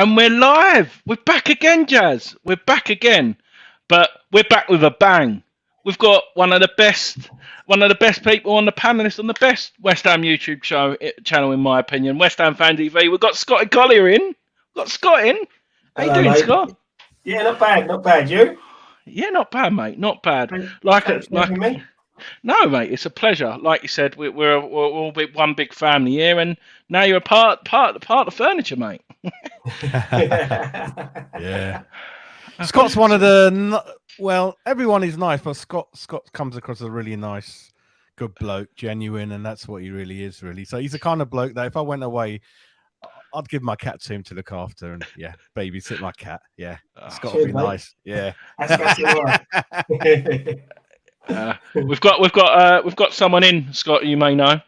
And we're live. We're back again, Jazz. We're back again, but we're back with a bang. We've got one of the best people on the panelists on the best West Ham YouTube channel, in my opinion, West Ham Fan TV. We've got Scott Collier in. We've got Scott in. How you doing, mate. Scott? Yeah, not bad, not bad. You? Yeah, not bad, mate. Not bad. Thanks for having me. No, mate, it's a pleasure. Like you said, we're all one big family here, and now you're a part of the furniture, mate. Yeah. Scott's one of the everyone is nice, but Scott comes across as a really nice, good bloke, genuine, and that's what he really is, really. So he's the kind of bloke that if I went away, I'd give my cat to him to look after and babysit my cat. Yeah, Scott would be nice. Yeah, that's we've got someone in, Scott. You may know.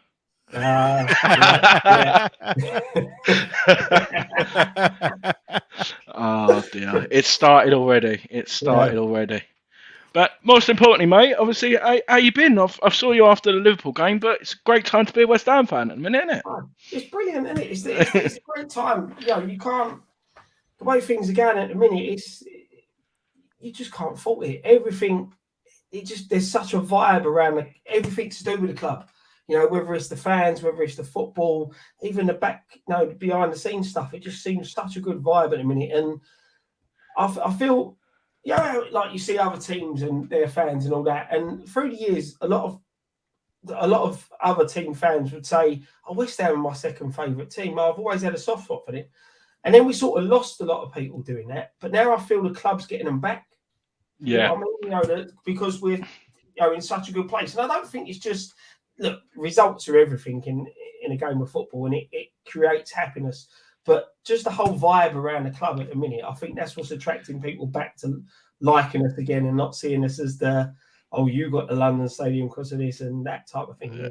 Yeah. Oh dear, it started already. But most importantly, mate, obviously, how you been? I saw you after the Liverpool game, but it's a great time to be a West Ham fan at the minute, isn't it? It's brilliant, isn't it? It's a great time. You know, you can't. The way things are going at the minute, you just can't fault it. Everything, there's such a vibe around everything to do with the club. You know, whether it's the fans, whether it's the football, even the behind the scenes stuff, it just seems such a good vibe at the minute. And I feel, like you see other teams and their fans and all that. And through the years, a lot of other team fans would say, "Oh, West Ham are my second favourite team." I've always had a soft spot for it. And then we sort of lost a lot of people doing that. But now I feel the club's getting them back. Yeah. You know what I mean? Because we're in such a good place. And I don't think it's just, look, results are everything in a game of football, and it creates happiness. But just the whole vibe around the club at the minute, I think that's what's attracting people back to liking us again and not seeing us as you got the London Stadium because of this and that type of thing. Yeah.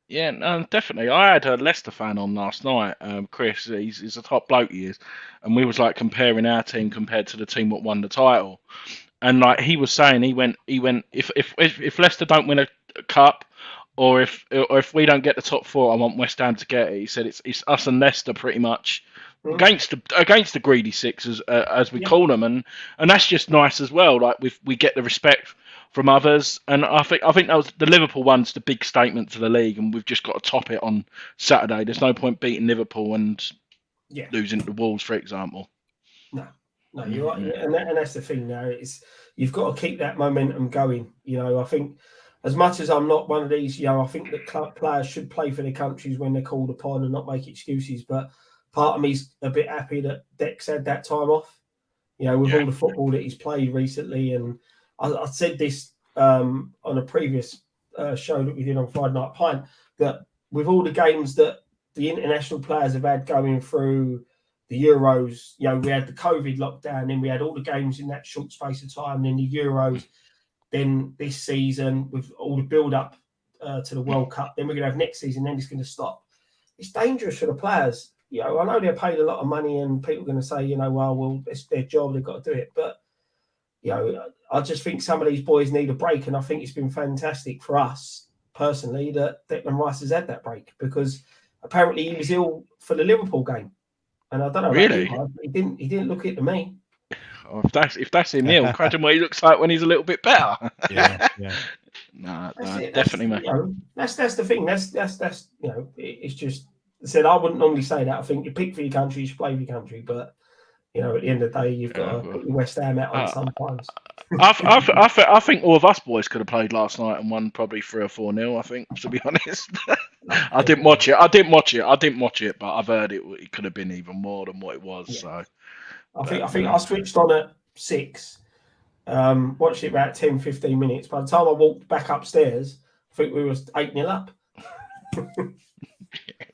Yeah, no, definitely. I had a Leicester fan on last night, Chris. He's a top bloke, he is, and we was like comparing our team compared to the team that won the title, and like he was saying, he went if Leicester don't win a cup, or if we don't get the top four, I want West Ham to get it. He said it's us and Leicester pretty much against the greedy six as we call them, and that's just nice as well. Like we get the respect from others, and I think that was the Liverpool one's the big statement to the league, and we've just got to top it on Saturday. There's no point beating Liverpool and losing to the Wolves, for example. No, you're right, and that's the thing. Now you've got to keep that momentum going. You know, I think as much as I'm not one of these, I think that club players should play for their countries when they're called upon and not make excuses. But part of me's a bit happy that Dex had that time off. With all the football that he's played recently, and I said this on a previous show that we did on Friday Night Pint, that with all the games that the international players have had going through the Euros, we had the COVID lockdown, then we had all the games in that short space of time, then the Euros, then this season with all the build-up to the World Cup, then we're going to have next season, then it's going to stop. It's dangerous for the players. I know they're paid a lot of money and people are going to say, well, it's their job, they've got to do it. But, I just think some of these boys need a break, and I think it's been fantastic for us personally that Declan Rice has had that break, because apparently he was ill for the Liverpool game, and I don't know. Really, he didn't look it to me. Oh, if that's him, Neil, imagine what he looks like when he's a little bit better. Yeah. No, definitely, mate. That's the thing. That's it's just. I said I wouldn't normally say that. I think you pick for your country, you should play for your country, but. At the end of the day, you've got to put your West Ham out on sometimes. I think all of us boys could have played last night and won probably 3 or 4-0. I think, to be honest. I didn't watch it, but I've heard it could have been even more than what it was. Yeah. So I think I switched on at 6, watched it about 10-15 minutes. By the time I walked back upstairs, I think we was 8-0 up.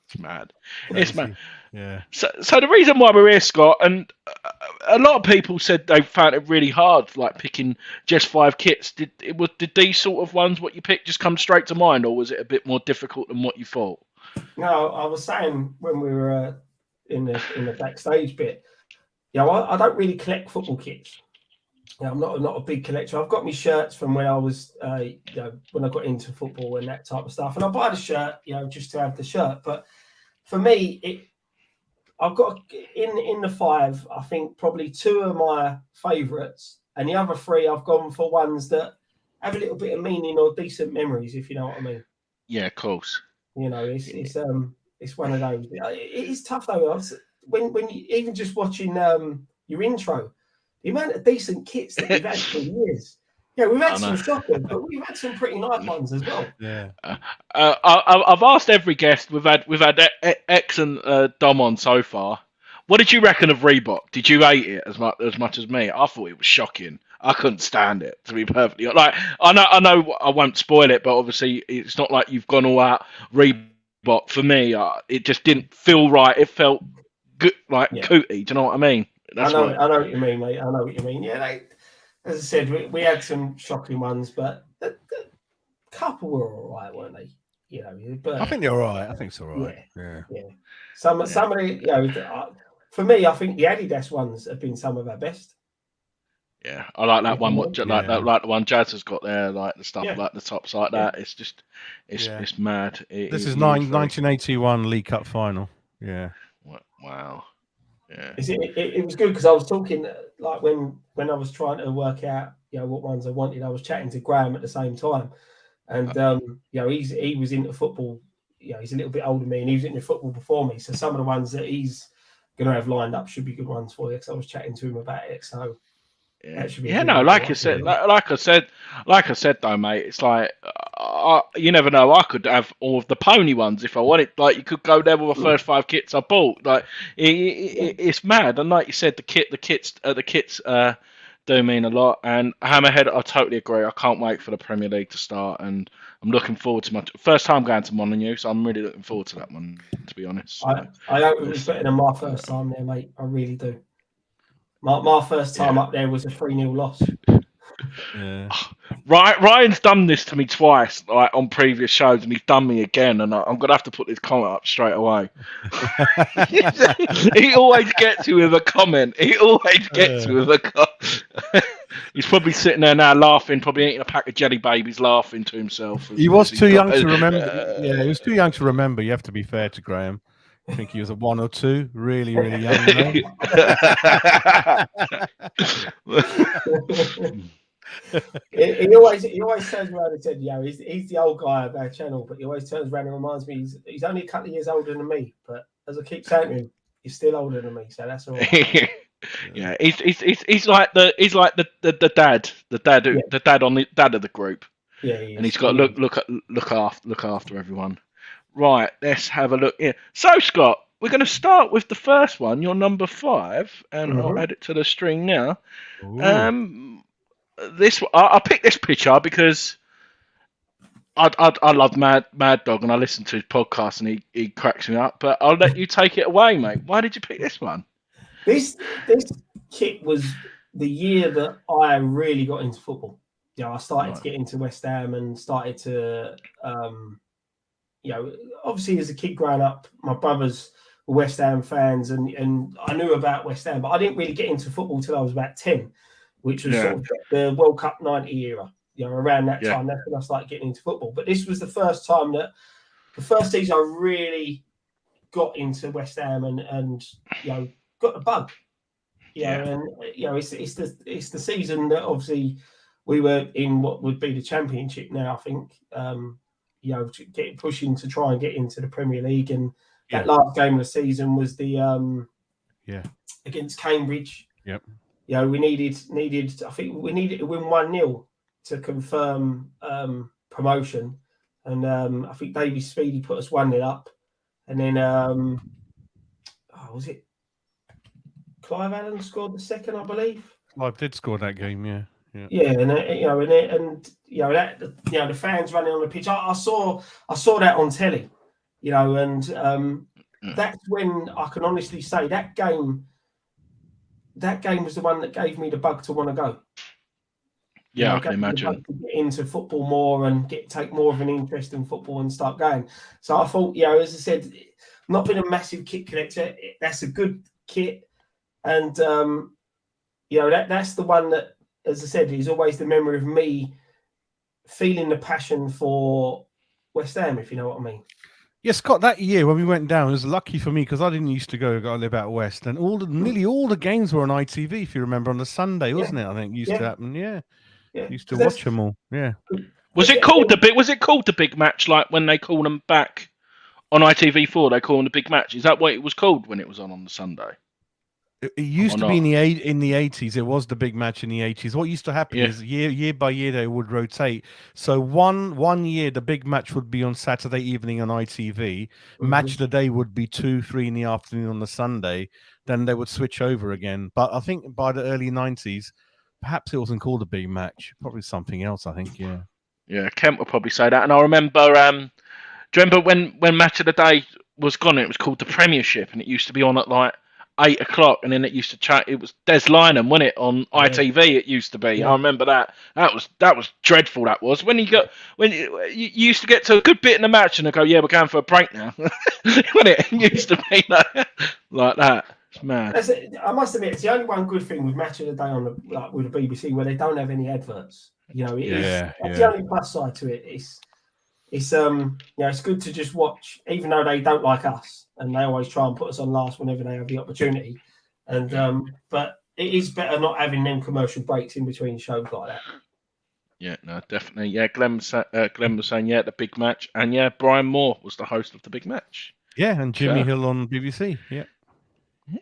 It's mad. It's mad. Yeah. So the reason why we're here, Scott, and a lot of people said they found it really hard, like picking just 5 kits. Did these sort of ones what you picked just come straight to mind, or was it a bit more difficult than what you thought? No, I was saying when we were in the backstage bit, I don't really collect football kits. I'm not a big collector. I've got my shirts from when I was, when I got into football and that type of stuff, and I buy the shirt, just to have the shirt. But for me, I've got in the 5. I think probably 2 are my favourites, and the other 3 I've gone for ones that have a little bit of meaning or decent memories, if you know what I mean. Yeah, of course. You know, it's one of those. It is tough though. When you even just watching your intro, the amount of decent kits that we've had for years. Yeah, we've had some shockers, but we've had some pretty nice ones as well. Yeah. I've asked every guest. We've had X and Dom on so far. What did you reckon of Reebok? Did you hate it as much as me? I thought it was shocking. I couldn't stand it, to be perfectly like. I know I won't spoil it, but obviously it's not like you've gone all out Reebok. For me, it just didn't feel right. It felt good, like cootie. Do you know what I mean? I know what you mean, mate. I know what you mean. Yeah, as I said, we had some shocking ones, but the couple were all right, weren't they? You know, but I think they're all right. I think it's all right. Yeah. Some of the, you know, for me, I think the Adidas ones have been some of our best. Yeah, I like that one. Like the one Jazz has got there, like the stuff, like the tops, like that. It's just, it's mad. This is 1981 League Cup final. Yeah. Wow. Yeah. It was good because I was talking like when I was trying to work out, you know, what ones I wanted. I was chatting to Graham at the same time, and you know, he was into football. You know, he's a little bit older than me, and he was into football before me. So some of the ones that he's going to have lined up should be good ones for you. Because I was chatting to him about it. So. Yeah, no, like I said, though, mate, it's like you never know. I could have all of the pony ones if I wanted. Like you could go there with the first 5 kits I bought. Like it's mad. And like you said, the kits do mean a lot. And Hammerhead, I totally agree. I can't wait for the Premier League to start, and I'm looking forward to my first time going to Molineux, so I'm really looking forward to that one. To be honest, I hope it was better than my first time there, mate. I really do. My first time up there was a 3-0 loss. Yeah. Ryan's done this to me twice, like on previous shows, and he's done me again. And I'm gonna have to put this comment up straight away. He always gets you with a comment. He's probably sitting there now laughing, probably eating a pack of jelly babies, laughing to himself. He was too young to remember. Yeah, he was too young to remember. You have to be fair to Graham. I think he was a 1 or 2, really, really young. he always turns around and said, "Yeah, he's the old guy of our channel," but he always turns around and reminds me he's only a couple of years older than me. But as I keep saying to him, he's still older than me, so that's all right. Yeah, he's like the dad on the dad of the group. Yeah, and he's got to look after everyone. Right, let's have a look here. So, Scott, we're going to start with the first one, your number 5, and I'll add it to the string now. I picked this picture because I love Mad Dog, and I listen to his podcast, and he cracks me up. But I'll let you take it away, mate. Why did you pick this one? This kit was the year that I really got into football. You know, I started to get into West Ham and started to. You know, obviously as a kid growing up, my brothers were West Ham fans, and I knew about West Ham, but I didn't really get into football till I was about 10, which was sort of the World Cup 90 era. You know, around that time, that's when I started getting into football. But this was the first time the first season I really got into West Ham and you know, got the bug. You know, and you know, it's the season that obviously we were in what would be the Championship now, I think. You know, pushing to try and get into the Premier League, and that last game of the season was the against Cambridge. Yep. You know, we needed. I think we needed to win 1-0 to confirm promotion, and I think Davey Speedy put us 1-0 up, and then was it Clive Allen scored the second, I believe. Clive did score that game, yeah. Yeah, and you know, and you know that the fans running on the pitch. I saw that on telly, you know, and that's when I can honestly say that game was the one that gave me the bug to want to go. Yeah, you know, I can imagine. To get into football more and take more of an interest in football and start going. So I thought, you know, as I said, not been a massive kit collector. That's a good kit, and you know that's the one that, as I said, is always the memory of me feeling the passion for West Ham, if you know what I mean. Yeah, Scott, that year when we went down, it was lucky for me because I didn't used to go. I live out west, and nearly all the games were on ITV. If you remember, on the Sunday, wasn't it? I think used to yeah, happen. Yeah, yeah. used to 'Cause watch them all. Yeah, Was it called the big? Was it called the big match? Like when they call them back on ITV4, they call them the big match. Is that what it was called when it was on the Sunday? it used Or to be not? in the 80s. It was the big match in the 80s. What used to happen Yeah. is year by year they would rotate. So one year the big match would be on Saturday evening on ITV. Match of the day would be 2-3 in the afternoon on the Sunday. Then they would switch over again. But I think by the early 90s, perhaps it wasn't called a big match. Probably something else. I think. Yeah. Yeah, Kent would probably say that. And I remember, do you remember when Match of the Day was gone? It was called the Premiership, and it used to be on at like 8 o'clock, and then it used to chat. It was Des Lynam, wasn't it, on ITV? It used to be. I remember that. That was dreadful. That was when you used to get to a good bit in the match, and they go, "Yeah, we're going for a break now." Wasn't it? It used to be like that. It's mad. I must admit, it's the only one good thing with Match of the Day on with the BBC where they don't have any adverts. You know, that's the only plus side to it. It's it's good to just watch, even though they don't like us and they always try and put us on last whenever they have the opportunity. And but it is better not having them commercial breaks in between shows like that. Yeah, no, definitely. Yeah, Glenn was saying, yeah, the big match, and yeah, Brian Moore was the host of the big match. Yeah, and Jimmy Hill on BBC. Yeah.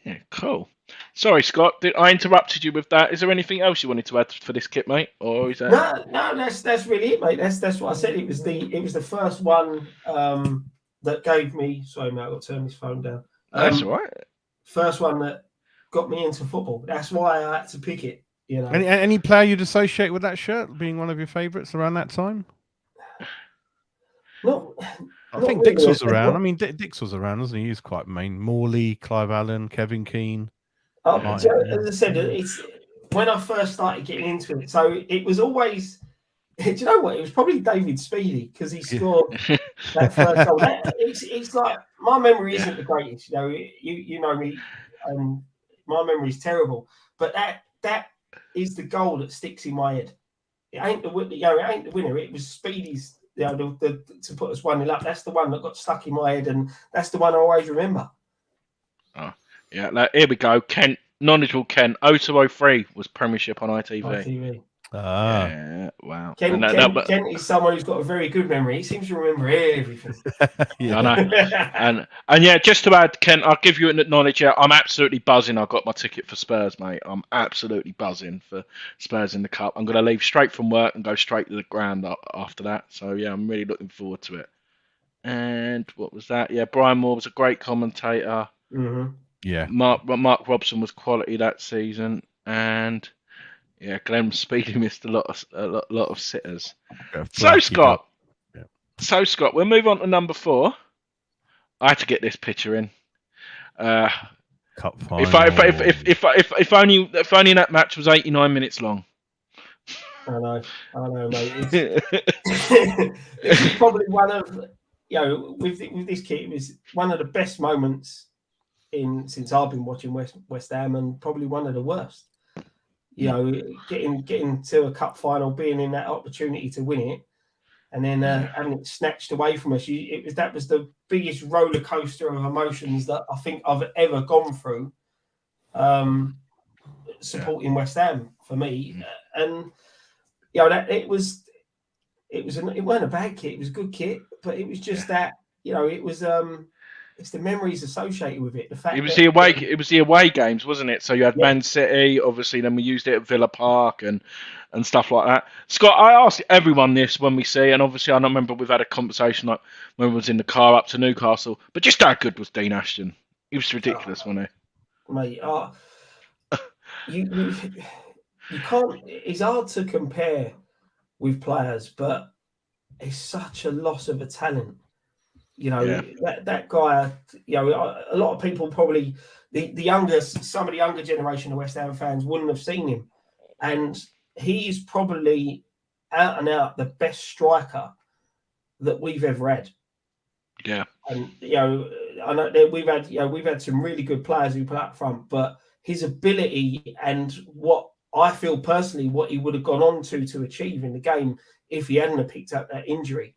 Yeah, cool. Sorry, Scott, I interrupted you with that. Is there anything else you wanted to add for this kit, mate? Or is that... No, that's really it, mate. That's what I said. It was the first one that gave me. Sorry, mate, I've got to turn this phone down. That's all right. First one that got me into football. That's why I had to pick it. You know, any player you'd associate with that shirt being one of your favourites around that time? I think Dix was around. I mean, Dix was around, wasn't he? He was quite main. Morley, Clive Allen, Kevin Keane. As I said, it's when I first started getting into it. So it was always. Do you know what? It was probably David Speedy because he scored that first goal. It's like my memory isn't the greatest. You know, you know me, my memory is terrible. But that is the goal that sticks in my head. It ain't the winner. It was Speedy's. To put us 1-0 up. That's the one that got stuck in my head, and that's the one I always remember. Oh, yeah. Now, here we go. Kent, knowledgeable Kent. 0203 was Premiership on ITV. Yeah, wow. Kent is someone who's got a very good memory. He seems to remember everything. Yeah, I know. and yeah, just to add, Kent, I'll give you an acknowledge. I'm absolutely buzzing. I got my ticket for Spurs, mate. I'm absolutely buzzing for Spurs in the cup. I'm going to leave straight from work and go straight to the ground after that. So yeah, I'm really looking forward to it. And what was that? Yeah, Brian Moore was a great commentator. Mm-hmm. Yeah, Mark Robson was quality that season, and yeah, Glenn Speedy missed a lot of sitters. So Scott, we'll move on to number 4. I had to get this picture in. Cup final. If only that match was 89 minutes long. I know, mate. It's probably one of with this kit. It was one of the best moments since I've been watching West Ham, and probably one of the worst. You know, getting to a cup final, being in that opportunity to win it, and then having it snatched away from us. That was the biggest roller coaster of emotions that I think I've ever gone through. Supporting West Ham for me, and it weren't a bad kit. It was a good kit, but it was just that it was it's the memories associated with it. The fact it was the away games, wasn't it? So you had Man City, obviously. Then we used it at Villa Park and stuff like that. Scott, I ask everyone this when we see, and obviously I don't remember we've had a conversation like when we was in the car up to Newcastle. But just how good was Dean Ashton? He was ridiculous, wasn't he? Mate, you can't. It's hard to compare with players, but it's such a loss of a talent. That guy, a lot of people probably, some of the younger generation of West Ham fans wouldn't have seen him. And he's probably out and out the best striker that we've ever had. Yeah. And, I know that we've had some really good players who play up front, but his ability and what I feel personally, what he would have gone on to achieve in the game if he hadn't have picked up that injury,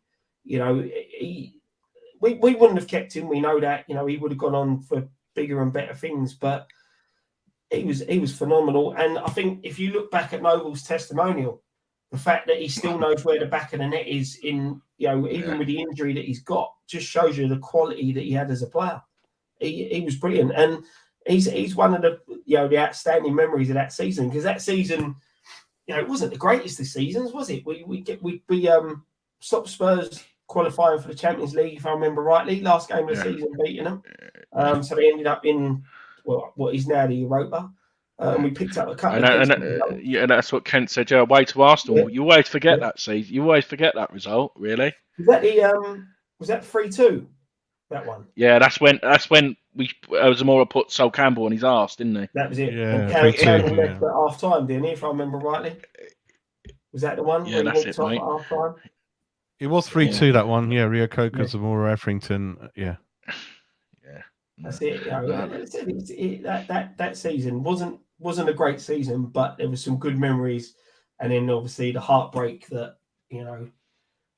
we wouldn't have kept him. We know that, you know, he would have gone on for bigger and better things, but he was phenomenal. And I think if you look back at Noble's testimonial, the fact that he still knows where the back of the net is in, you know, even with the injury that he's got, just shows you the quality that he had as a player. He was brilliant, and he's one of the, you know, the outstanding memories of that season, because that season, you know, it wasn't the greatest of seasons, was it? We stopped Spurs qualifying for the Champions League, if I remember rightly, last game of the season, beating them. So they ended up in what is now the Europa. And we picked up a couple and that's what Kent said. Yeah, away to Arsenal. You always forget that season. You always forget that result. Really. Was that the was that 3-2? That one. Yeah, that's when Zamora put Sol Campbell on his arse, didn't he? That was it. Yeah, And Campbell left at half time, didn't he? If I remember rightly. Was that the one? Yeah, that's it, mate. Half time? It was 3-2 that one. Yeah, Rio Coca, Zamora, Etherington. Yeah. Yeah. That's it. You know, that season wasn't a great season, but there was some good memories, and then obviously the heartbreak that, you know,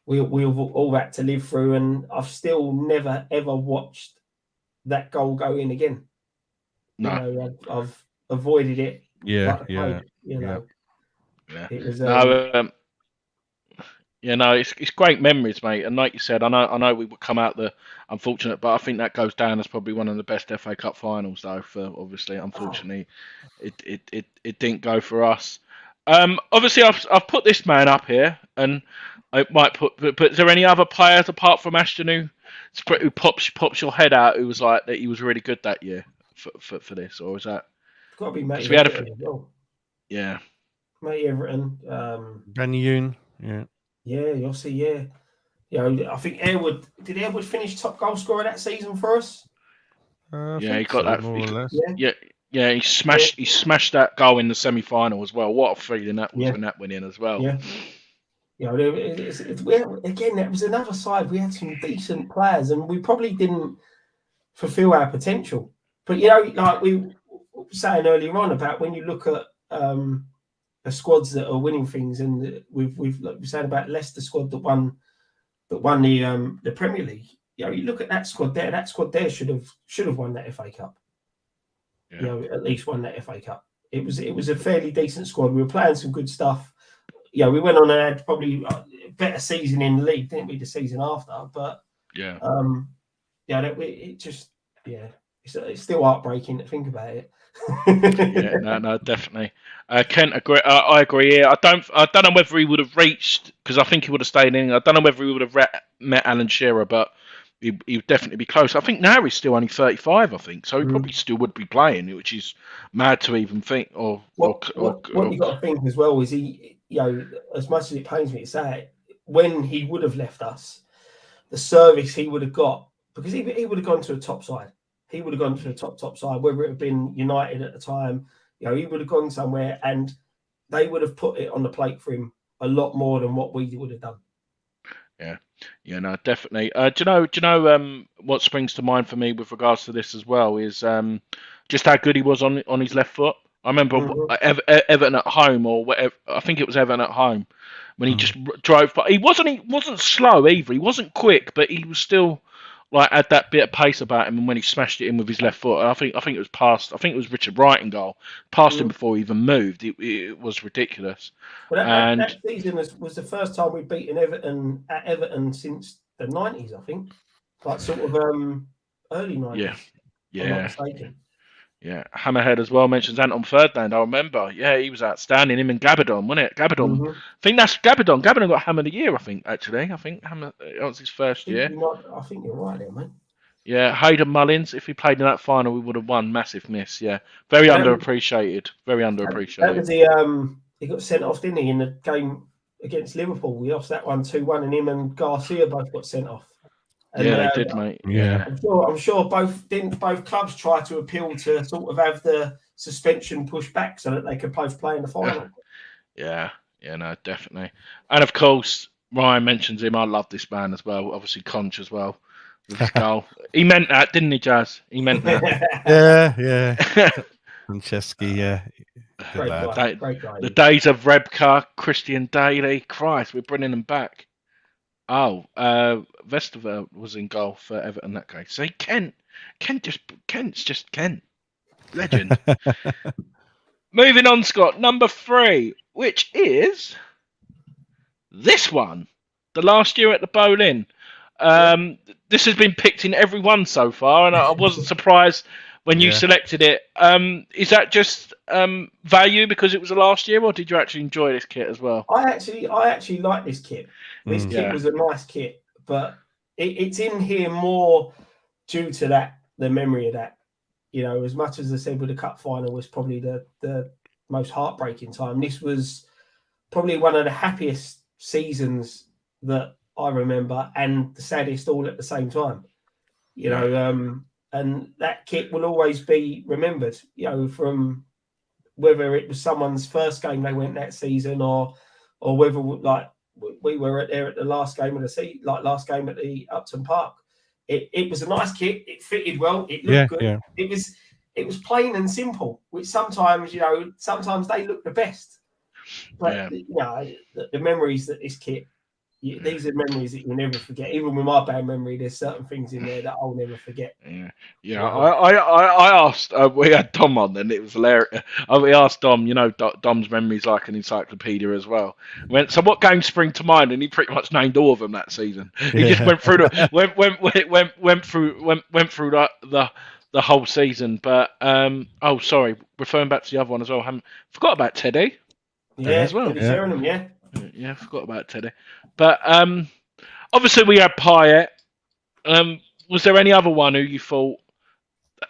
we've all had to live through. And I've still never ever watched that goal go in again. No, you know, I've avoided it. Yeah, You know, it was. It's great memories, mate. And like you said, I know we would come out the unfortunate, but I think that goes down as probably one of the best FA Cup finals, though. For obviously, unfortunately, it didn't go for us. Obviously, I've put this man up here, and I might put. But is there any other players apart from Ashton who pops your head out? Who was like that? He was really good that year for this, or is that? It's got to be Matty Everton as well. Yeah. Matty Everton. Ben Yoon. Yeah. Yeah, you'll see. Yeah, you know, I think did Airwood finish top goal scorer that season for us? Yeah, he got that. More or less. Yeah, he smashed that goal in the semi-final as well. What a feeling that was when that went in as well. Yeah. You know, again, that was another side. We had some decent players, and we probably didn't fulfil our potential. But you know, like we were saying earlier on about when you look at the squads that are winning things, and we've like we said about Leicester squad that won the Premier League. You know, you look at that squad there. That squad there should have won that FA Cup. Yeah. You know, at least won that FA Cup. It was a fairly decent squad. We were playing some good stuff. Yeah, we went on and had probably a better season in the league, didn't we? The season after, but it's still heartbreaking to think about it. No, definitely. Kent, I agree here. I don't know whether he would have reached, because I think he would have stayed in. I don't know whether he would have met Alan Shearer, but he would definitely be close. I think now he's still only 35. I think so. He probably still would be playing, which is mad to even think. What you got to think as well is he, you know, as much as it pains me to say it, when he would have left us, the service he would have got, because he would have gone to a top side. He would have gone to a top side, whether it had been United at the time. You know, he would have gone somewhere, and they would have put it on the plate for him a lot more than what we would have done. Yeah, no, definitely. Do you know what springs to mind for me with regards to this as well is just how good he was on his left foot. I remember Everton at home, or whatever. I think it was Everton at home when he just drove. But he wasn't slow either. He wasn't quick, but he was still like had that bit of pace about him. And when he smashed it in with his left foot, I think it was past. I think it was Richard Wright in goal. Passed him before he even moved. It was ridiculous. Well, that season was the first time we'd beaten Everton at Everton since the 90s, I think. Like sort of early 90s. Yeah. I'm not mistaken. Yeah, Hammerhead as well mentions Anton Ferdinand. I remember. Yeah, he was outstanding. Him and Gabadon, wasn't it? Gabadon. I think that's Gabadon. Gabadon got Hammer of the Year, I think, actually. I think Hammer, it was his first year. I think you're right there, mate. Yeah, Hayden Mullins, if he played in that final, we would have won. Massive miss, yeah. Very underappreciated. Very underappreciated. That was he got sent off, didn't he, in the game against Liverpool? We lost that one 2-1, and him and Garcia both got sent off. And, they did, mate. Yeah. I'm sure both clubs try to appeal to sort of have the suspension pushed back so that they could both play in the final. Yeah, no, definitely. And of course, Ryan mentions him. I love this man as well. Obviously, Conch as well. With his goal. He meant that, didn't he, Jazz? He meant that. Yeah. Franceschi, yeah. Great guy. The days of Rebka, Christian Daly. Christ, we're bringing them back. Oh, Vestergaard was in goal for Everton that game. See, Kent's just Kent. Legend. Moving on, Scott, number 3, which is this one. The last year at the Boleyn. This has been picked in every one so far, and I wasn't surprised when you selected it. Is that just value because it was the last year, or did you actually enjoy this kit as well? I actually like this kit. This kit was a nice kit, but it's in here more due to that, the memory of that. You know, as much as I said with the cup final was probably the most heartbreaking time, this was probably one of the happiest seasons that I remember, and the saddest all at the same time. You know, and that kit will always be remembered, you know, from whether it was someone's first game they went that season or whether, like, we were there at the last game of the season, like last game at the Upton Park. It was a nice kit. It fitted well. It looked good. Yeah. It was plain and simple, which sometimes, you know, sometimes they look the best. But you know, the memories that this kit, these are memories that you'll never forget. Even with my bad memory, there's certain things in there that I'll never forget. Yeah. I asked. We had Dom on, and it was hilarious. We asked Dom. You know, Dom's memory's like an encyclopedia as well. So what games spring to mind? And he pretty much named all of them that season. He just went through went through the whole season. But sorry, referring back to the other one as well. I forgot about Teddy. As well. Sheringham, Yeah, I forgot about Teddy. But obviously we had Payet. Was there any other one who you thought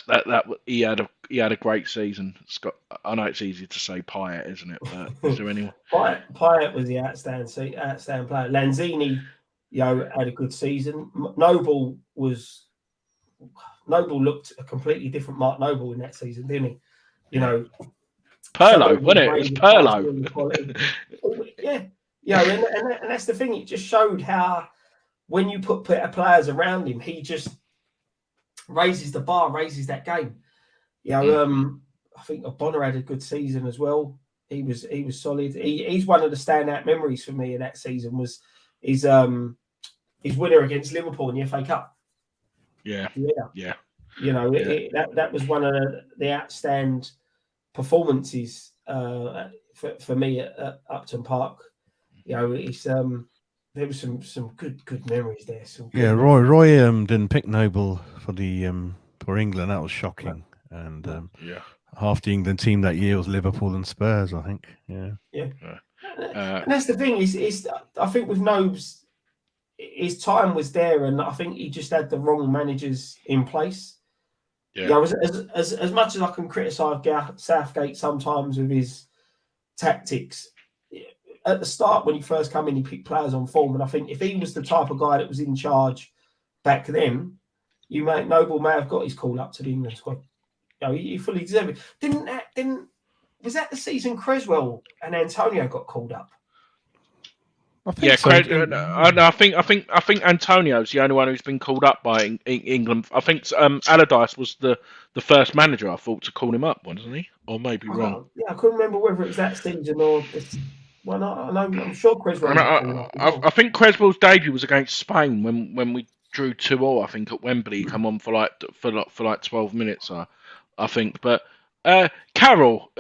that he had a great season? Scott, I know it's easy to say Payet, isn't it? But is there anyone? Payet was the outstanding player. Lanzini, you know, had a good season. Noble looked a completely different Mark Noble in that season, didn't he? You know. Perlo, wasn't it? It was Perlo. Yeah, and that's the thing. It just showed how when you put players around him, he just raises the bar, raises that game. You know, I think Bonner had a good season as well. He was solid. He's one of the standout memories for me in that season was his winner against Liverpool in the FA Cup. Yeah. You know, that was one of the outstanding performances for me at Upton Park. You know, it's there was some good memories there. Roy didn't pick Noble for England. That was shocking. And half the England team that year was Liverpool and Spurs, I think. And that's the thing is I think with Nobes, his time was there, and I think he just had the wrong managers in place. Yeah, you know, as much as I can criticise Southgate sometimes with his tactics, at the start when he first came in, he picked players on form, and I think if he was the type of guy that was in charge back then, Noble may have got his call up to the England squad. You know, he fully deserved it. Was that the season Creswell and Antonio got called up? I think Antonio's the only one who's been called up by England. I think Allardyce was the first manager, I thought, to call him up, wasn't he? Or maybe wrong. I couldn't remember whether it was that season or this. Well, I'm sure Creswell. I think Creswell's debut was against Spain when we drew 2-2. I think at Wembley, he come on for like 12 minutes. I think, but. Carroll,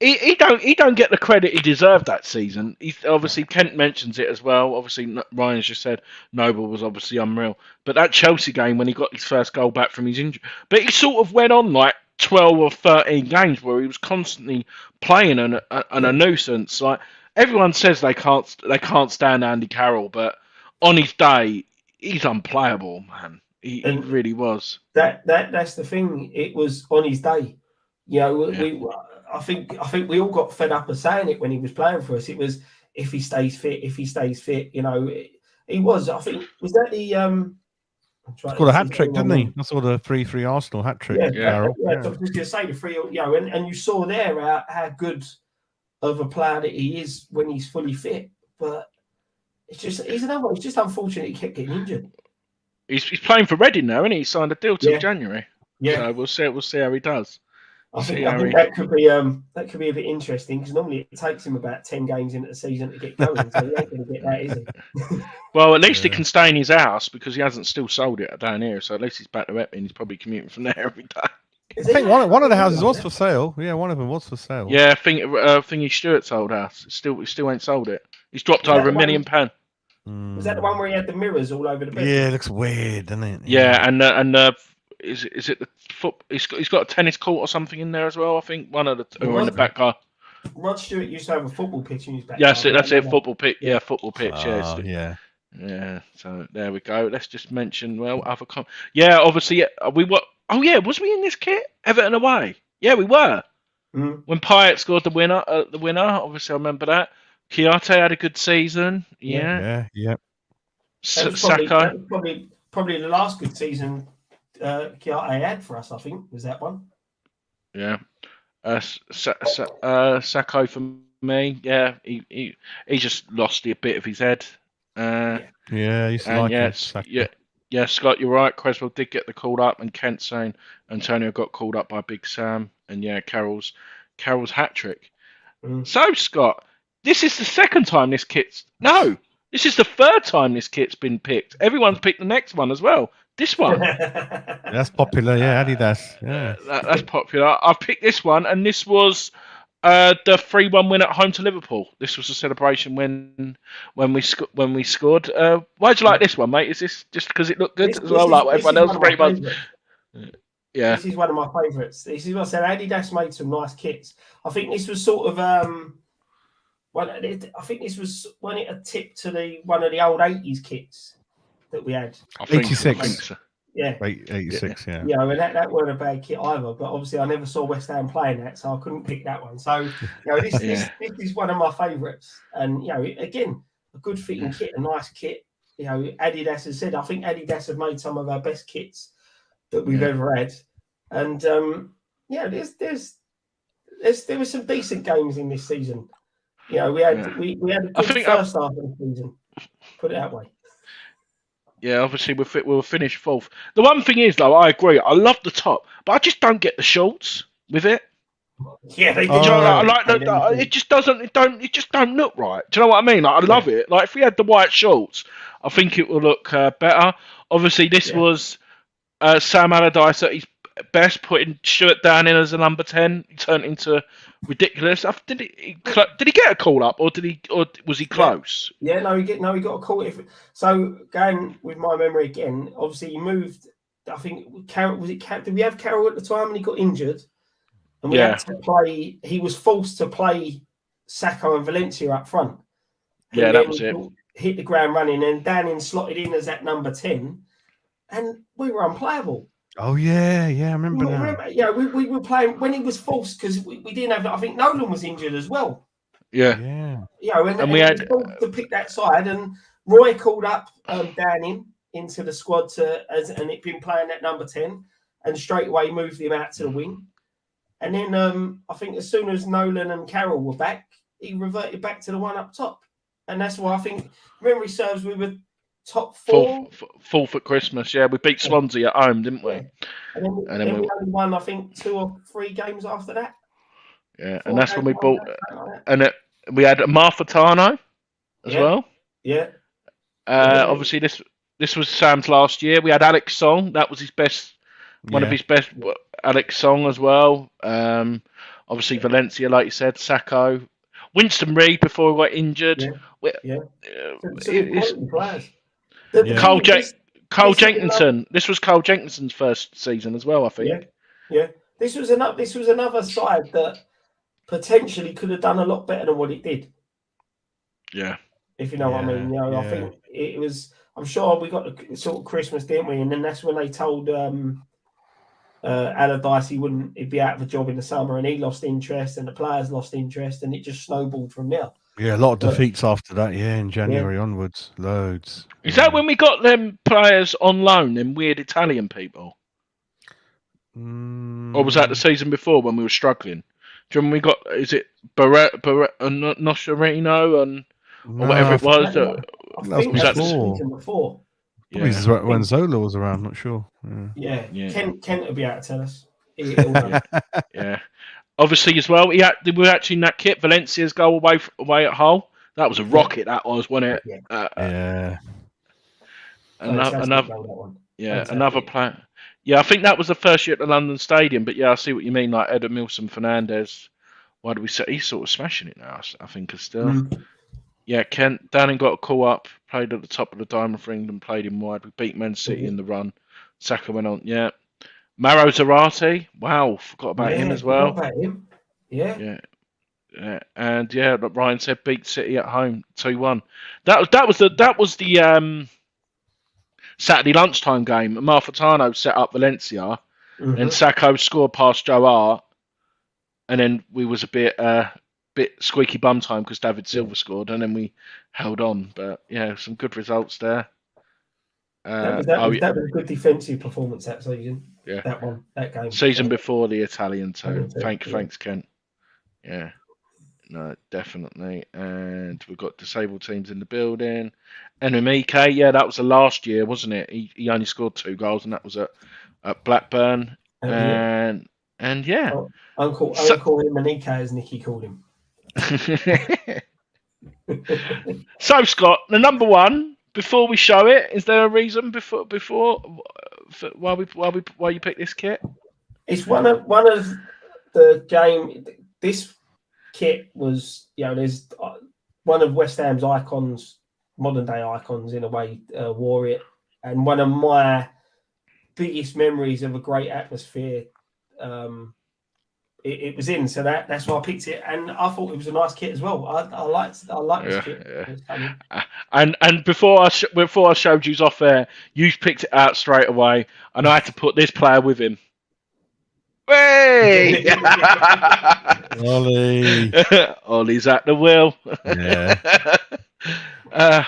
he don't get the credit he deserved that season. Obviously Kent mentions it as well. Obviously Ryan's just said Noble was obviously unreal, but that Chelsea game when he got his first goal back from his injury, but he sort of went on like 12 or 13 games where he was constantly playing and a nuisance. Like everyone says they can't stand Andy Carroll, but on his day he's unplayable, man. He really was. That's the thing. It was on his day. You know, I think we all got fed up of saying it when he was playing for us. It was if he stays fit. You know, he was. I think was that the. He scored a hat trick, didn't he? That's all the 3-3 Arsenal hat trick. I was just going to say the 3. You know, and you saw there how good of a player that he is when he's fully fit. But it's just he's just unfortunate he kept getting injured. He's playing for Reading now, isn't he? He signed a deal till January. Yeah, so we'll see how he does. I think that could be a bit interesting because normally it takes him about 10 games into the season to get going, so he ain't going to get that, is he? Well, at least he can stay in his house because he hasn't still sold it down here. So at least he's back to Epping. He's probably commuting from there every day. I think one of the houses was for sale. Yeah, one of them was for sale. Yeah, Thingy Stewart's old house. He still ain't sold it. He's dropped over £1 million. Was that the one where he had the mirrors all over the bed? Yeah, it looks weird, doesn't it? Yeah, and is it the foot? He's got a tennis court or something in there as well. I think one of the or in the back car. Rod Stewart used to have a football pitch in his back. Yeah, that's it. Football pitch. Yeah, football pitch. Yeah. So there we go. Let's just mention other. Obviously we were. Oh yeah, was we in this kit? Everton away. Yeah, we were. When Pyatt scored the winner. Obviously, I remember that. Chiarte had a good season. Yeah. Saka. Probably the last good season Chiarte had for us. I think was that one. Yeah. Sacco for me. Yeah, he just lost a bit of his head. I used to like it. Yeah, Scott, you're right. Creswell did get the call up, and Kent saying Antonio got called up by Big Sam, and Carroll's hat trick. So Scott, this is the second time this kit's this is the third time this kit's been picked. Everyone's picked the next one as well. This one. That's popular, yeah, Adidas. Yeah. That's popular. I've picked this one, and this was the 3-1 win at home to Liverpool. This was a celebration when we scored. Why'd you like this one, mate? Is this just because it looked good as well, like everyone else? Pretty much. Yeah. This is one of my favourites. This is what I said. Adidas made some nice kits. I think this was sort of I think this was when it a tip to one of the old 80s kits that we had. 86. So. Yeah. 86, yeah. Yeah, I mean, that weren't a bad kit either, but obviously I never saw West Ham playing that, so I couldn't pick that one. So, this is one of my favourites. And, again, a good fitting kit, a nice kit. Adidas has said, I think Adidas have made some of our best kits that we've ever had. And, there were some decent games in this season. We had a good first half of the season. Put it that way. Yeah, obviously we'll finish fourth. The one thing is, though, I agree. I love the top, but I just don't get the shorts with it. Yeah, they do. It just doesn't. It just don't look right. Do you know what I mean? Like, I love it. Like, if we had the white shorts, I think it would look better. Obviously, this was Sam Allardyce at his best, putting Stuart down in as a number 10. He turned into ridiculous. Did he get a call up, or was he close? Yeah, no, he got a call. So going with my memory again, obviously he moved. I think Carroll did we have Carroll at the time, and he got injured, and we had to play. He was forced to play Sacco and Valencia up front. Yeah, that was it. Hit the ground running, and Downing slotted in as that number 10, and we were unplayable. Oh yeah, I remember now. Yeah, we were playing when he was forced because we didn't have. I think Nolan was injured as well. Yeah. And we had to pick that side, and Roy called up Downing into the squad and he'd been playing that number 10, and straight away moved him out to the wing. And then I think as soon as Nolan and Carroll were back, he reverted back to the one up top, and that's why I think memory serves we were top four. Fourth at Christmas, yeah. We beat Swansea at home, didn't we? Yeah. And then we only won, I think, 2 or 3 games after that. Yeah, and that's when we bought... we had Marfatano as well. Yeah. Obviously, this was Sam's last year. We had Alex Song. That was his best... One of his best... Alex Song as well. Obviously, Valencia, like you said. Sacco. Winston Reid before he got injured. Carl Jenkinson. This was Carl Jenkinson's first season as well, I think. Yeah. This was another side that potentially could have done a lot better than what it did. Yeah. If you know what I mean. I think it was. I'm sure we got the sort of Christmas, didn't we? And then that's when they told Allardyce he'd be out of a job in the summer, and he lost interest, and the players lost interest, and it just snowballed from there. Yeah, a lot of defeats after that, in January onwards. Loads. Is that when we got them players on loan, them weird Italian people? Or was that the season before when we were struggling? Do you remember we got, is it Noscerino or whatever it was? That was before. Probably when Zola was around, not sure. Yeah. Kent would be able to tell us. Yeah. Obviously, as well, we were actually in that kit. Valencia's goal away at Hull. That was a rocket. That was, wasn't it? Yeah. Another one. Yeah, another player. Yeah, I think that was the first year at the London Stadium. But yeah, I see what you mean. Like Edmilson Fernandez. Why do we say he's sort of smashing it now? I think is still. Yeah, Kent Downing got a call up. Played at the top of the diamond for England. Played him wide. We beat Man City in the run. Saka went on. Yeah. Maro Zarate. Wow, forgot about him as well. Forgot about him. Yeah. And yeah, like Ryan said, beat City at home 2-1. That was the Saturday lunchtime game. Marfitano set up Valencia, and Sacco scored past Joe Hart, and then we was a bit squeaky bum time because David Silva scored, and then we held on. But yeah, some good results there. That was a good defensive performance that season. Yeah, that game. Season before the Italian too. Thanks, Kent. Yeah. No, definitely. And we've got disabled teams in the building. NMEK, yeah, that was the last year, wasn't it? He only scored 2 goals, and that was at Blackburn. And yeah. Uncle Manike, as Nicky called him. So, Scott, the number one, before we show it, is there a reason why you picked this kit? It's one of the game. This kit was, there's one of West Ham's icons, modern day icons in a way, wore it, and one of my biggest memories of a great atmosphere. It was in, so that's why I picked it, and I thought it was a nice kit as well. I like this kit. Yeah. And before I showed you off there, you picked it out straight away, and I had to put this player with him. Hey! Ollie. Ollie's at the wheel. Yeah.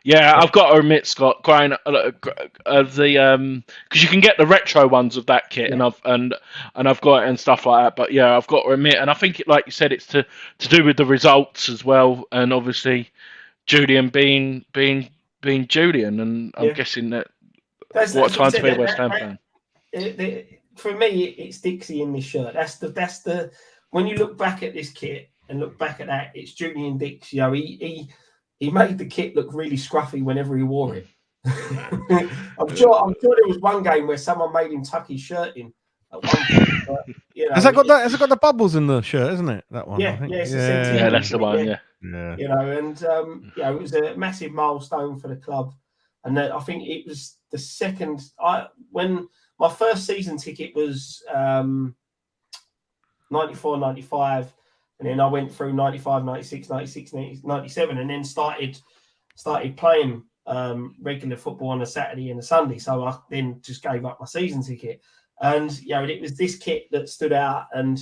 I've got to admit, Scott, growing because you can get the retro ones of that kit, and I've got it and stuff like that. But yeah, I've got to admit, and I think like you said, it's to do with the results as well, and obviously Julian being Julian, and I'm guessing what a time to be a West Ham fan. For me, it's Dixie in this shirt. That's the when you look back at this kit and look back at that, it's Julian Dix. He made the kit look really scruffy whenever he wore it. I'm sure there was one game where someone made him tuck his shirt in at one point. But, has it got the bubbles in the shirt, isn't it? That one. Yeah, that's the one. Yeah. It was a massive milestone for the club, and I think it was the second. When my first season ticket was 94, 95, and then I went through 95, 96, 96, 97, and then started playing regular football on a Saturday and a Sunday. So I then just gave up my season ticket. And, it was this kit that stood out, and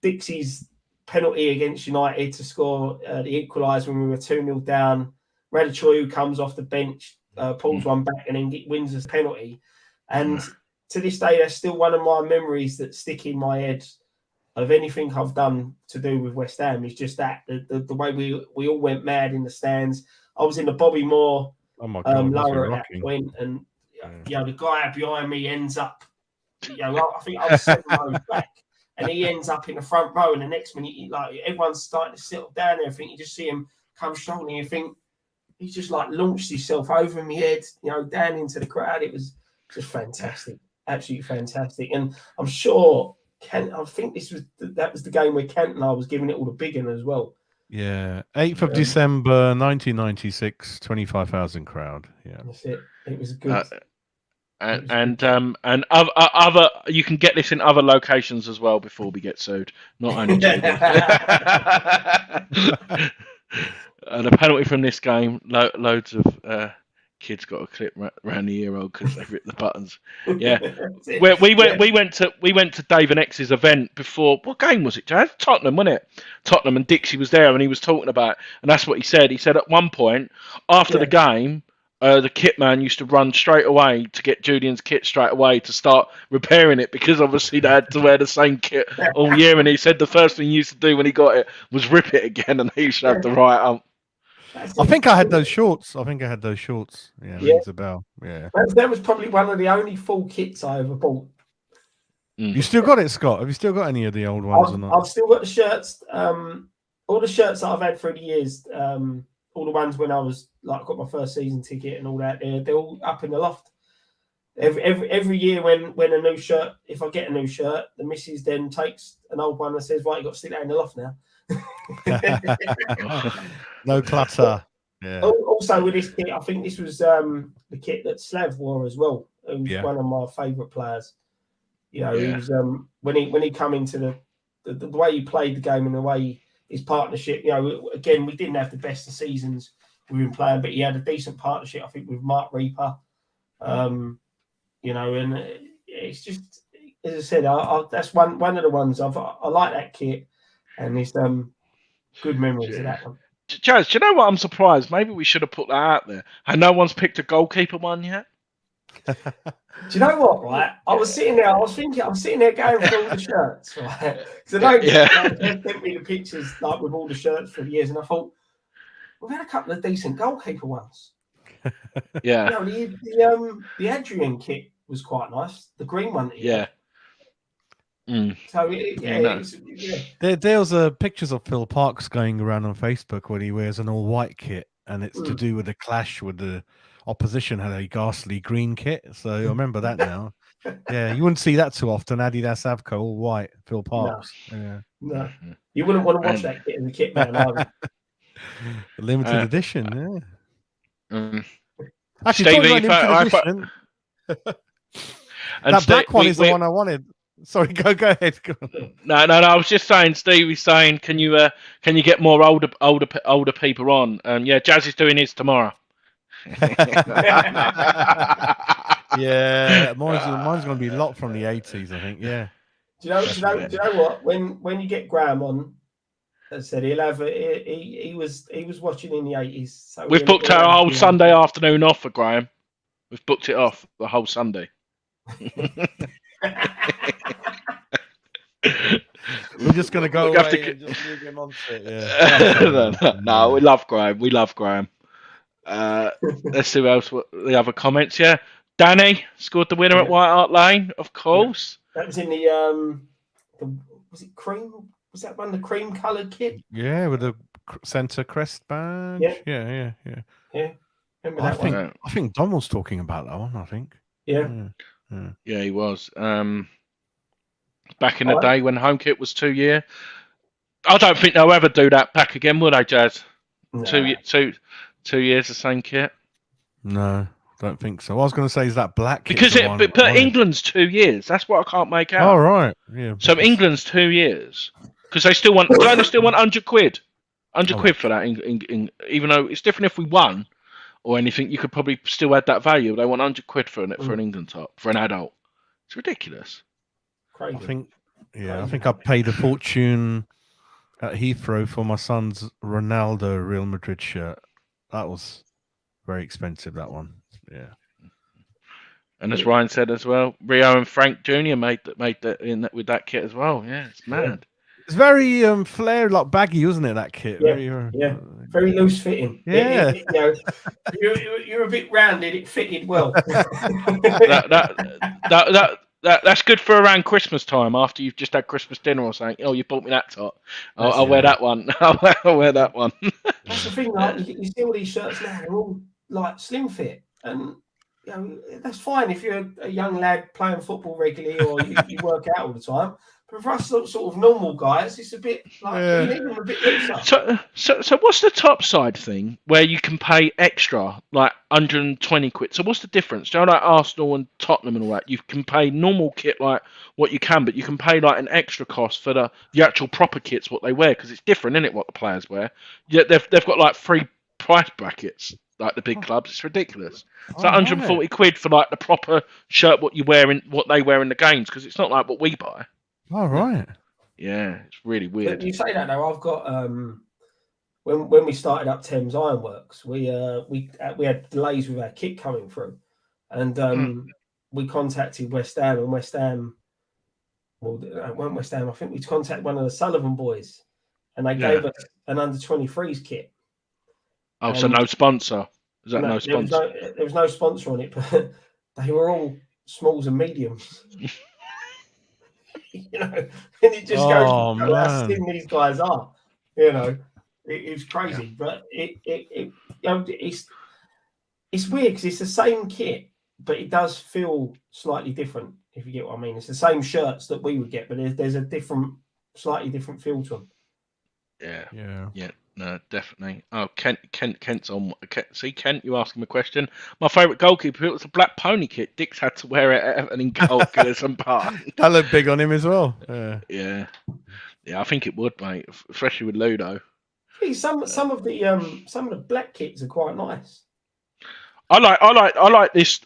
Dixie's penalty against United to score the equaliser when we were 2-0 down. Radicchoi, who comes off the bench, pulls one back and then wins his penalty. And to this day, that's still one of my memories that stick in my head of anything I've done to do with West Ham. Is just that the way we all went mad in the stands. I was in the Bobby Moore lower at that point, and the guy behind me ends up. I think I was 7 rows back, and he ends up in the front row. And the next minute, everyone's starting to settle down there. I think you just see him come strolling. You think he just launched himself over my head, down into the crowd. It was just fantastic, absolutely fantastic. And I'm sure I think that was the game where Kent and I was giving it all the big one as well. Yeah, 8th of December 1996, 25,000 crowd. Yeah, that's it. It was good. And other you can get this in other locations as well before we get sued. Not only the penalty from this game, loads of kids got a clip around the ear hole because they ripped the buttons. Yeah, we went to Dave and X's event before. What game was it, Jazz? Tottenham, wasn't it? Tottenham, and Dixie was there, and he was talking about, and that's what he said. He said at one point after the game, the kit man used to run straight away to get Julian's kit straight away to start repairing it, because obviously they had to wear the same kit all year. And he said the first thing he used to do when he got it was rip it again, and he used to have to write up. I think I had those shorts. Yeah, rings a bell. Yeah, that was probably one of the only full kits I ever bought. You still got it, Scott? Have you still got any of the old ones or not? I've still got the shirts. All the shirts that I've had through the years, all the ones when I was like got my first season ticket and all that, they're all up in the loft. Every year when a new shirt, if I get a new shirt, the missus then takes an old one and says, "Right, you got to stick that in the loft now." No clutter. Yeah. Also with this kit, I think this was the kit that Slav wore as well. It was one of my favourite players. You know, he was when he come into the way he played the game and the way his partnership. You know, again, we didn't have the best of seasons we've been playing, but he had a decent partnership, I think, with Mark Reaper. You know, and it's just, as I said, that's one of the ones I like that kit, and it's good memories of that one. Jazz, do you know what? I'm surprised. Maybe we should have put that out there. And no one's picked a goalkeeper one yet. Do you know what? Right, I was sitting there. I'm sitting there going through all the shirts, right? Because I know they sent me the pictures like with all the shirts for the years, and I thought we've had a couple of decent goalkeeper ones. Yeah. You know, the Adrian kit was quite nice. The green one. Yeah. So there was pictures of Phil Parkes going around on Facebook when he wears an all-white kit, and it's to do with the clash with the opposition had a ghastly green kit. So I remember that now. Yeah, you wouldn't see that too often. Adidas Avco all white, Phil Parkes. No, you wouldn't want to watch that kit in the kit man either. Limited edition, yeah. Actually, Stevie, edition, that black one is the one I wanted. Sorry, go ahead. Go. No. I was just saying. Stevie's saying, can you get more older people on? Yeah, Jazz is doing his tomorrow. Yeah, mine's going to be a lot from the 80s, I think. Yeah. Do you know what? When you get Graham on, as I said, he'll have he was watching in the 80s. So we've booked our whole Sunday afternoon off for Graham. We've booked it off the whole Sunday. We're just going to go away and just move him on to it. Yeah. No, we love Graham. Let's see what else. The other comments. Yeah, Danny scored the winner at White Hart Lane, of course. Yeah. That was in the was it cream? Was that one the cream coloured kit? Yeah, with the centre crest badge. Yeah. Remember that one? I think Don was talking about that one. I think. Yeah, he was. Back in the day when home kit was 2 year. I don't think they'll ever do that back again, will they, Jazz? No. 2 years the same kit. No, don't think so. What I was going to say is that black kit. Because but England's 2 years. That's what I can't make out. Oh right, yeah. So England's 2 years because they still want. Don't they still want 100 quid? 100 quid for that. Even though it's different if we won or anything, you could probably still add that value. They want 100 quid for an England top for an adult. It's ridiculous. Crazy. I think I paid a fortune at Heathrow for my son's Ronaldo Real Madrid shirt. That was very expensive, that one. Yeah. And as Ryan said as well, Rio and Frank Jr. made that with that kit as well. Yeah, it's mad. It's very flare, like baggy, isn't it? That kit. Yeah, very loose fitting. Yeah, you're a bit rounded. It fitted well. That's good for around Christmas time after you've just had Christmas dinner or something. Oh, you bought me that top. I'll wear that one. I'll wear that one. That's the thing. Like you see all these shirts now, they're all like slim fit, and you know that's fine if you're a young lad playing football regularly or you work out all the time. But for us sort of normal guys, it's a bit like we need them a bit looser. So what's the top side thing where you can pay extra, like 120 quid? So what's the difference? Do you know, like Arsenal and Tottenham and all that? You can pay normal kit like what you can, but you can pay like an extra cost for the actual proper kits what they wear because it's different, isn't it? What the players wear. Yeah, they've got like 3 price brackets like the big clubs. It's ridiculous. It's like 140 quid for like the proper shirt what they wear in the games because it's not like what we buy. Oh, right. Yeah, it's really weird. But you say that though. I've got when we started up Thames Ironworks, we had delays with our kit coming through, and we contacted West Ham, and West Ham. Well, it weren't West Ham. I think we contacted one of the Sullivan boys, and they gave us an under 23s kit. Oh, so no sponsor? Is that no sponsor? There was no sponsor on it, but they were all smalls and mediums. you know, and it just goes Oh, to show how man. thin these guys are. You know, it's crazy, but you know, it's weird because it's the same kit, but it does feel slightly different. If you get what I mean, it's the same shirts that we would get, but there's a slightly different feel to them. Yeah. No, definitely. Oh, Kent's on. See, Kent, you asked him a question. My favourite goalkeeper, it was a black pony kit. Dick's had to wear it at Everton in goal, Goodison Park. That looked big on him as well. Yeah. I think it would, mate, especially with Ludo. See, some of the black kits are quite nice. I like this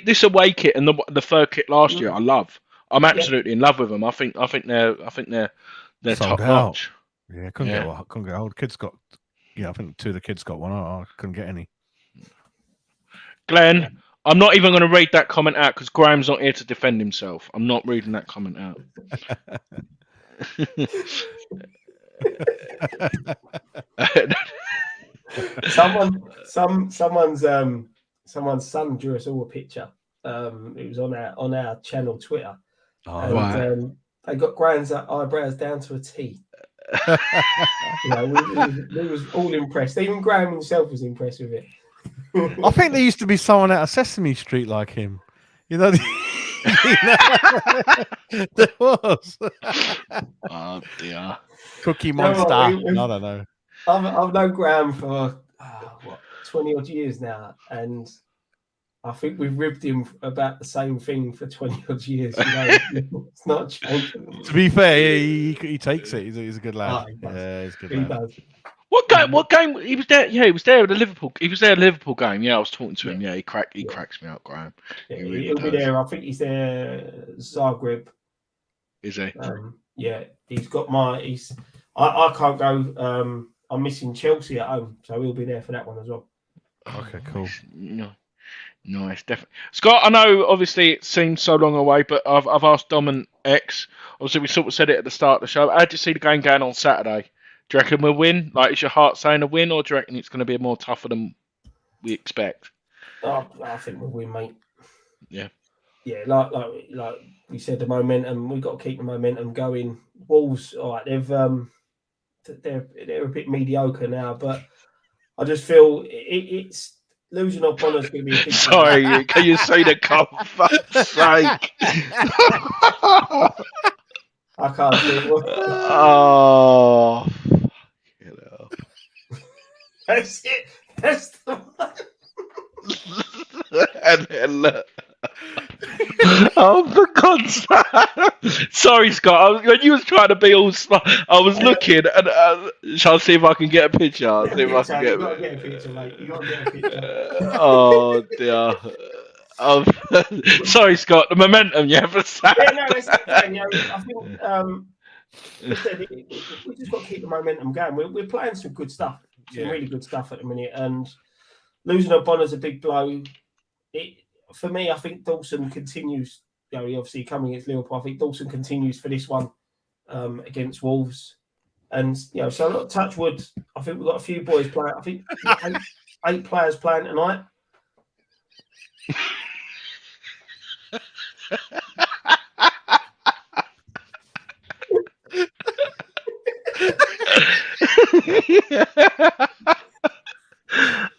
this away kit and the third kit last year. I love. I'm absolutely in love with them. I think they're Sold top out. notch. Yeah, couldn't get old. Kids got. Yeah, I think 2 of the kids got one. I couldn't get any. Glenn, I'm not even going to read that comment out because Graham's not here to defend himself. I'm not reading that comment out. Someone's son drew us all a picture. It was on our channel Twitter. And they got Graham's eyebrows down to a T. You know, we was all impressed. Even Graham himself was impressed with it. I think there used to be someone out of Sesame Street like him. You know, there was. Oh dear. Cookie Monster. I don't know. I've known Graham for 20 odd years now, and I think we've ribbed him about the same thing for 20 odd years. You know, it's not changed. To be fair, he takes it. He's a good lad. He he's a good lad. lad. What game? He was there. Yeah, he was there at the Liverpool. He was there at the Liverpool game. Yeah, I was talking to him. Yeah, he cracks me up, Graham. Yeah, he'll be there. I think he's there. Zagreb. Is he? Yeah, he's got my. I can't go. I'm missing Chelsea at home, so he'll be there for that one as well. Okay, cool. Nice, definitely. Scott, I know obviously it seems so long away, but I've asked Dom and X. Obviously, we sort of said it at the start of the show. How do you see the game going on Saturday? Do you reckon we'll win? Like, is your heart saying a win, or do you reckon it's going to be more tougher than we expect? I think we'll win, mate. Yeah. Yeah, like we said, the momentum. We've got to keep the momentum going. Wolves, all right, they're a bit mediocre now, but I just feel it's losing up on us going to be a big Sorry, can you say the for fuck's sake? I can't see it. Oh, you know. That's it. That's the one. And then look. Oh, for God's sake. Sorry, Scott. When you was trying to be all smart, I was looking and shall I see if I can get a picture? I'll see if I can You got to get a picture, mate. You got to get a picture. Oh, dear. Sorry, Scott. The momentum, yeah, for Yeah, no, it's okay. You know, I think we just got to keep the momentum going. We're playing some good stuff, really good stuff at the minute, and losing O'Bonner's a big blow. For me, I think Dawson continues. You know, obviously coming against Liverpool, I think Dawson continues for this one against Wolves, and you know, so look, touch wood. I think we've got a few boys playing. I think 8 players playing tonight.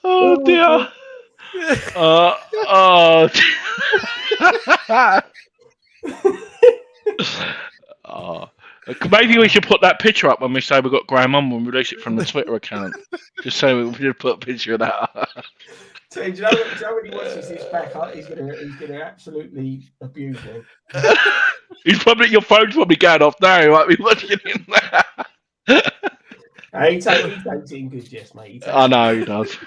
Oh dear. Maybe we should put that picture up when we say we've got Graham on and release it from the Twitter account. Just so we should put a picture of that up. Do you know when he watches this back, he's gonna absolutely abuse me. Your phone's probably going off now. He might be watching him now. He takes it in good jest, mate. I know he does.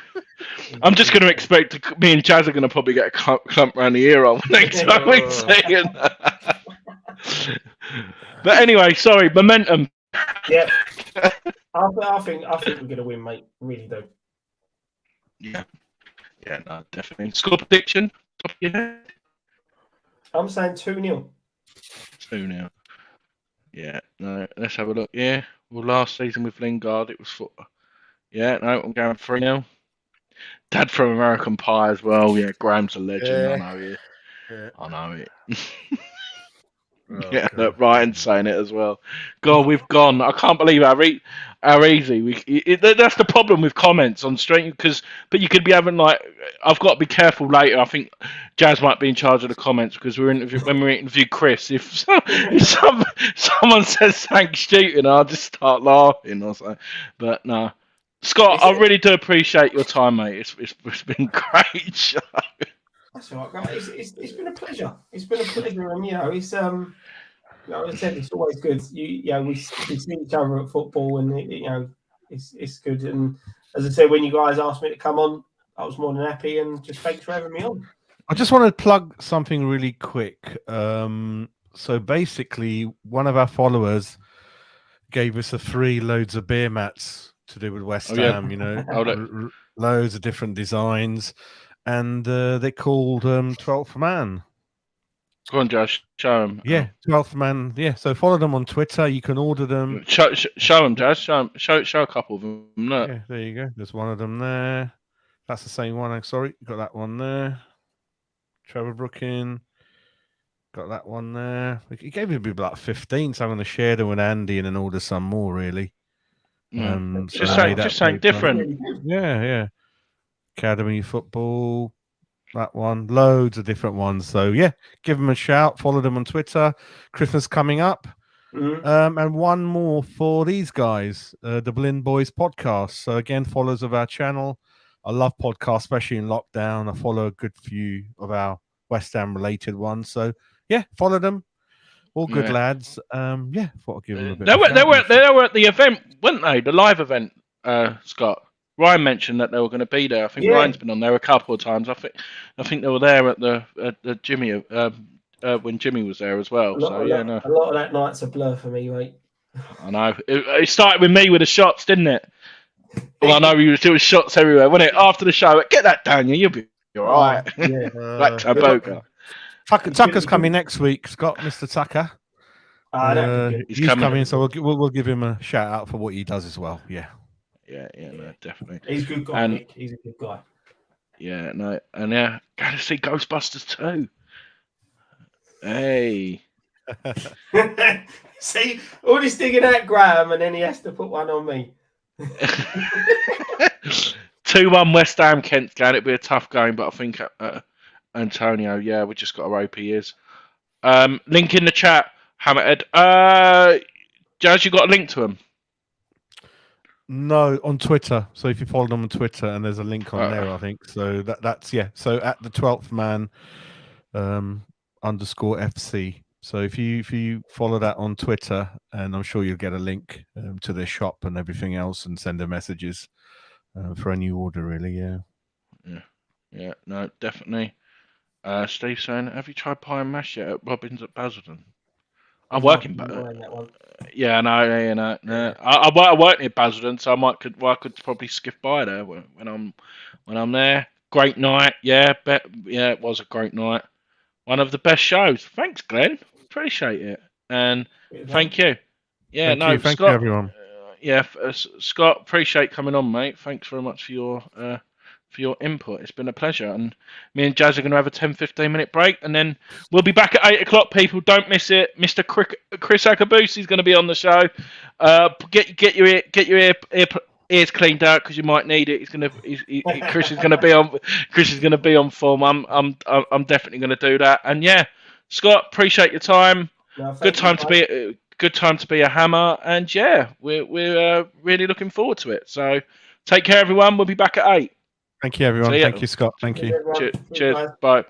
I'm just going to expect me and Jazz are going to probably get a clump around the ear on next time we see it. But anyway, sorry, momentum. Yeah, I think we're going to win, mate. Really do. Yeah, no, definitely. Score prediction? Top of your head? I'm saying 2-0. 2-0. Yeah, no, let's have a look. Yeah, well, last season with Lingard, it was 4. Yeah, no, I'm going 3-0. Dad from American Pie as well. Yeah, Graham's a legend. Yeah. I know it. Yeah. I know it. Yeah, look, Ryan's saying it as well. God, we've gone. I can't believe how easy that's the problem with comments on stream but you could be having like I've got to be careful later. I think Jazz might be in charge of the comments because when we interview Chris, if someone says thanks shooting, I'll just start laughing or something. But no, Scott, I really do appreciate your time, mate. It's been great show. That's all right, guys. It's been a pleasure. It's been a pleasure, and it's like I said, it's always good. We see each other at football, and it's good. And as I said, when you guys asked me to come on, I was more than happy. And just thanks for having me on. I just want to plug something really quick. So basically, one of our followers gave us a free loads of beer mats to do with West Ham. Loads of different designs. And they're called 12th Man. Go on, Josh. Show them. Yeah, 12th Man. Yeah, so follow them on Twitter. You can order them. Show them, Josh. Show a couple of them. Look. Yeah, there you go. There's one of them there. That's the same one. I'm sorry. Got that one there. Trevor Brookin. Got that one there. He gave me about 15, so I'm going to share them with Andy and then order some more, really. Just something different. Yeah. Academy football, that one, loads of different ones. So yeah, give them a shout, follow them on Twitter. Christmas coming up. And one more for these guys, the Blin Boys podcast. So again, followers of our channel. I love podcasts, especially in lockdown. I follow a good few of our West Ham related ones. So yeah, follow them. All good lads. Thought I'd give them a bit. They were at the event, weren't they? The live event, Scott. Ryan mentioned that they were going to be there. I think Ryan's been on there a couple of times. I think they were there at the Jimmy when Jimmy was there as well. A lot of that night's a blur for me, mate. I know. It started with me with the shots, didn't it? Well, I know you were doing shots everywhere, wasn't it? After the show, get that down, you'll be all right. Yeah. Back to Boca. Tucker's coming next week, Scott. Mr. Tucker. He's coming, so we'll give him a shout out for what he does as well. Yeah. Yeah, no, definitely. He's a good guy, Nick. He's a good guy. Yeah, no, and got to see Ghostbusters too. Hey. See, all this digging out Graham, and then he has to put one on me. 2-1 West Ham, Kent's game. It'll be a tough game, but I think Antonio, we just got to hope he is. Link in the chat, Hammerhead. Jazz, you got a link to him? No, on Twitter. So if you follow them on Twitter, and there's a link on there, I think. So that's yeah. So at the 12th Man _FC. So if you follow that on Twitter, and I'm sure you'll get a link to their shop and everything else, and send them messages for a new order. Really, yeah. No, definitely. Steve saying, have you tried pie and mash yet at Robbins at Basildon? I'm working, yeah, no. I work near Basildon, so I could probably skip by there when I'm there. Great night, it was a great night. One of the best shows. Thanks, Glenn. Appreciate it, and thank you. Yeah, thank you, everyone. Scott, appreciate coming on, mate. Thanks very much for your input. It's been a pleasure, and me and Jazz are going to have a 10-15 minute break, and then we'll be back at 8 o'clock. People, don't miss it. Mr. Chris Akabusi is going to be on the show. Get your ears cleaned out because you might need it. Chris is going to be on form. I'm definitely going to do that. And yeah, Scott, appreciate your time. Good time to be a Hammer, and yeah, we're really looking forward to it. So take care, everyone. We'll be back at 8. Thank you, everyone. Thank you, Scott. Thank you. Cheers. Bye.